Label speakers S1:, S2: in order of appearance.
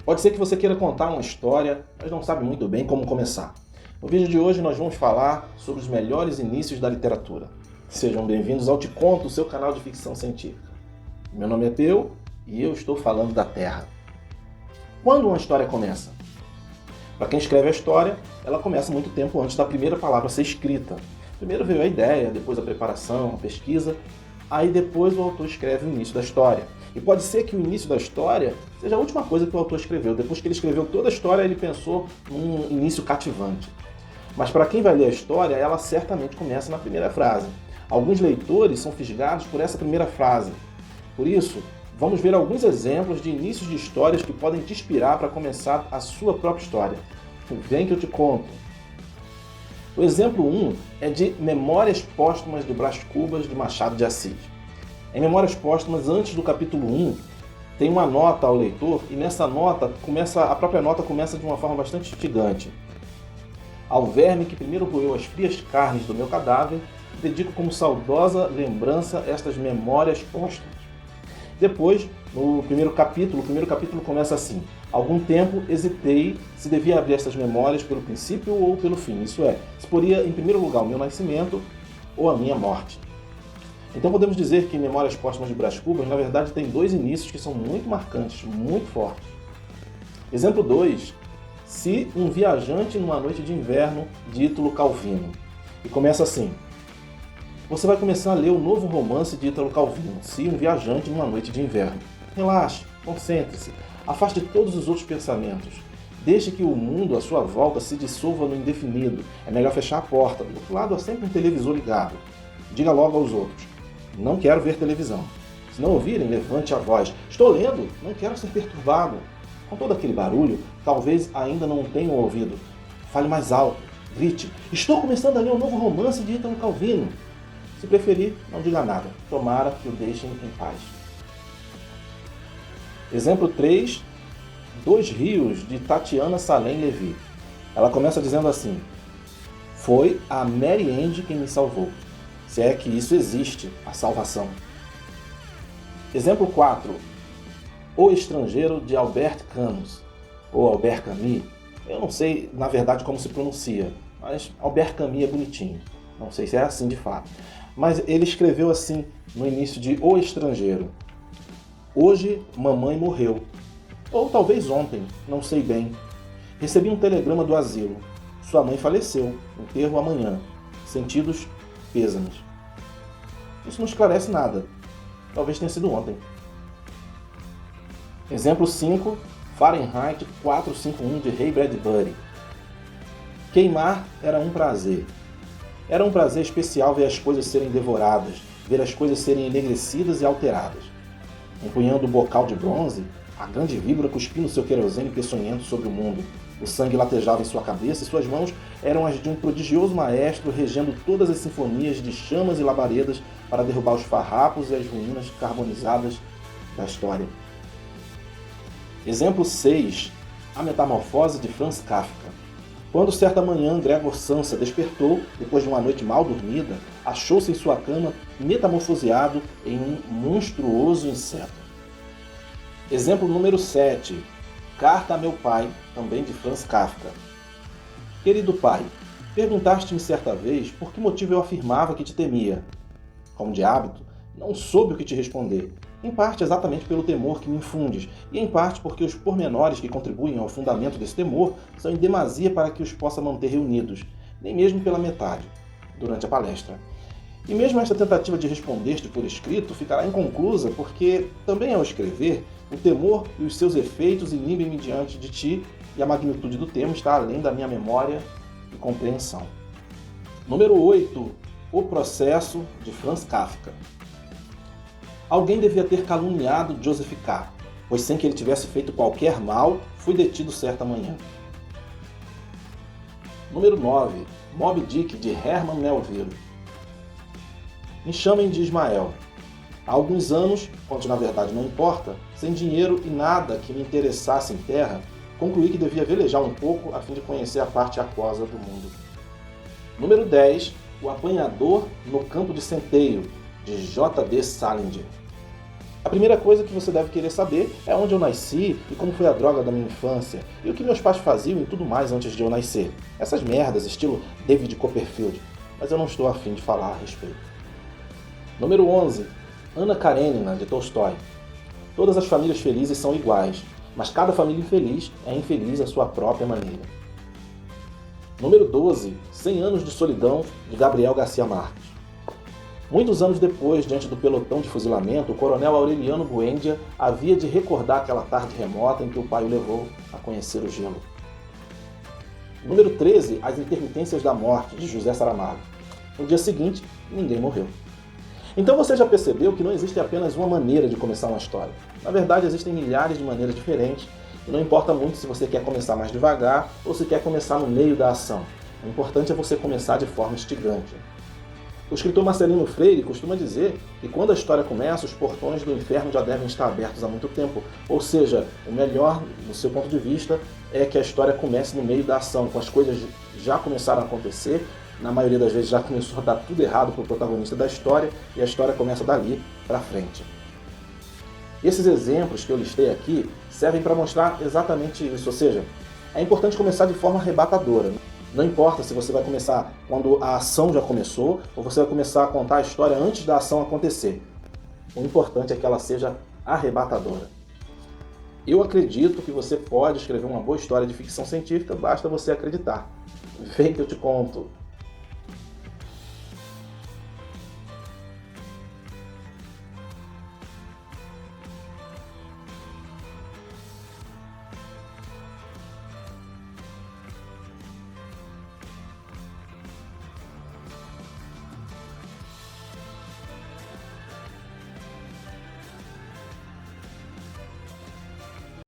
S1: Pode ser que você queira contar uma história, mas não sabe muito bem como começar. No vídeo de hoje nós vamos falar sobre os melhores inícios da literatura. Sejam bem-vindos ao Te Conto, o seu canal de ficção científica. Meu nome é Peu e eu estou falando da Terra. Quando uma história começa? Para quem escreve a história, ela começa muito tempo antes da primeira palavra ser escrita. Primeiro veio a ideia, depois a preparação, a pesquisa, aí depois o autor escreve o início da história. E pode ser que o início da história seja a última coisa que o autor escreveu. Depois que ele escreveu toda a história, ele pensou num início cativante. Mas para quem vai ler a história, ela certamente começa na primeira frase. Alguns leitores são fisgados por essa primeira frase. Por isso, vamos ver alguns exemplos de inícios de histórias que podem te inspirar para começar a sua própria história. Vem que eu te conto. O exemplo 1 é de Memórias Póstumas de Brás Cubas, de Machado de Assis. Em Memórias Póstumas, antes do capítulo 1, tem uma nota ao leitor, e nessa nota, a própria nota começa de uma forma bastante instigante. Ao verme que primeiro roeu as frias carnes do meu cadáver, dedico como saudosa lembrança estas memórias póstumas. Depois, no primeiro capítulo, começa assim: algum tempo hesitei se devia abrir estas memórias pelo princípio ou pelo fim, isso é, se poria em primeiro lugar o meu nascimento ou a minha morte. Então podemos dizer que Memórias Póstumas de Brás Cubas, na verdade, tem dois inícios que são muito marcantes, muito fortes. Exemplo 2, Se um viajante numa noite de inverno, de Ítalo Calvino. E começa assim: você vai começar a ler o novo romance de Ítalo Calvino, Se um viajante numa noite de inverno. Relaxe, concentre-se, afaste todos os outros pensamentos. Deixe que o mundo à sua volta se dissolva no indefinido. É melhor fechar a porta. Do outro lado há sempre um televisor ligado. Diga logo aos outros: não quero ver televisão. Se não ouvirem, levante a voz: estou lendo, não quero ser perturbado. Com todo aquele barulho, talvez ainda não tenham ouvido. Fale mais alto, grite: estou começando a ler um novo romance de Ítalo Calvino. Se preferir, não diga nada. Tomara que o deixem em paz. Exemplo 3, Dois Rios, de Tatiana Salem Levi. Ela começa dizendo assim: foi a Mary Ann quem me salvou. Se é que isso existe, a salvação. Exemplo 4, O Estrangeiro, de Albert Camus, ou Albert Camus. Eu não sei, na verdade, como se pronuncia, mas Albert Camus é bonitinho. Não sei se é assim de fato. Mas ele escreveu assim no início de O Estrangeiro: hoje mamãe morreu. Ou talvez ontem, não sei bem. Recebi um telegrama do asilo. Sua mãe faleceu, enterro amanhã. Sentidos pêsames. Isso não esclarece nada. Talvez tenha sido ontem. Exemplo 5, Fahrenheit 451, de Ray Bradbury. Queimar era um prazer. Era um prazer especial ver as coisas serem devoradas, ver as coisas serem enegrecidas e alteradas. Empunhando o bocal de bronze, a grande víbora cuspindo seu querosene peçonhento sobre o mundo. O sangue latejava em sua cabeça e suas mãos eram as de um prodigioso maestro regendo todas as sinfonias de chamas e labaredas para derrubar os farrapos e as ruínas carbonizadas da história. Exemplo 6, A Metamorfose, de Franz Kafka. Quando certa manhã Gregor Samsa despertou, depois de uma noite mal dormida, achou-se em sua cama metamorfoseado em um monstruoso inseto. Exemplo número 7, Carta a meu pai, também de Franz Kafka. Querido pai, perguntaste-me certa vez por que motivo eu afirmava que te temia. Como de hábito, não soube o que te responder, em parte exatamente pelo temor que me infundes, e em parte porque os pormenores que contribuem ao fundamento desse temor são em demasia para que os possa manter reunidos, nem mesmo pela metade, durante a palestra. E mesmo esta tentativa de responder-te por escrito ficará inconclusa porque, também ao escrever, o temor e os seus efeitos inibem-me diante de ti, e a magnitude do tema está além da minha memória e compreensão. Número 8. O Processo, de Franz Kafka. Alguém devia ter caluniado Joseph K., pois sem que ele tivesse feito qualquer mal, fui detido certa manhã. Número 9. Moby Dick, de Herman Melville. Me chamem de Ismael. Há alguns anos, onde na verdade não importa, sem dinheiro e nada que me interessasse em terra, concluí que devia velejar um pouco a fim de conhecer a parte aquosa do mundo. Número 10. O Apanhador no Campo de Centeio, de J.D. Salinger. A primeira coisa que você deve querer saber é onde eu nasci e como foi a droga da minha infância e o que meus pais faziam e tudo mais antes de eu nascer. Essas merdas, estilo David Copperfield, mas eu não estou afim de falar a respeito. Número 11. Anna Karenina, de Tolstói. Todas as famílias felizes são iguais, mas cada família infeliz é infeliz à sua própria maneira. Número 12. 100 anos de solidão, de Gabriel Garcia Marques. Muitos anos depois, diante do pelotão de fuzilamento, o coronel Aureliano Buendia havia de recordar aquela tarde remota em que o pai o levou a conhecer o gelo. Número 13. As intermitências da morte, de José Saramago. No dia seguinte, ninguém morreu. Então você já percebeu que não existe apenas uma maneira de começar uma história. Na verdade, existem milhares de maneiras diferentes, e não importa muito se você quer começar mais devagar ou se quer começar no meio da ação. O importante é você começar de forma instigante. O escritor Marcelino Freire costuma dizer que quando a história começa, os portões do inferno já devem estar abertos há muito tempo. Ou seja, o melhor, do seu ponto de vista, é que a história comece no meio da ação, com as coisas já começaram a acontecer, na maioria das vezes já começou a dar tudo errado para o protagonista da história, e a história começa dali para frente. Esses exemplos que eu listei aqui servem para mostrar exatamente isso, ou seja, é importante começar de forma arrebatadora. Não importa se você vai começar quando a ação já começou ou você vai começar a contar a história antes da ação acontecer. O importante é que ela seja arrebatadora. Eu acredito que você pode escrever uma boa história de ficção científica, basta você acreditar. Vem que eu te conto.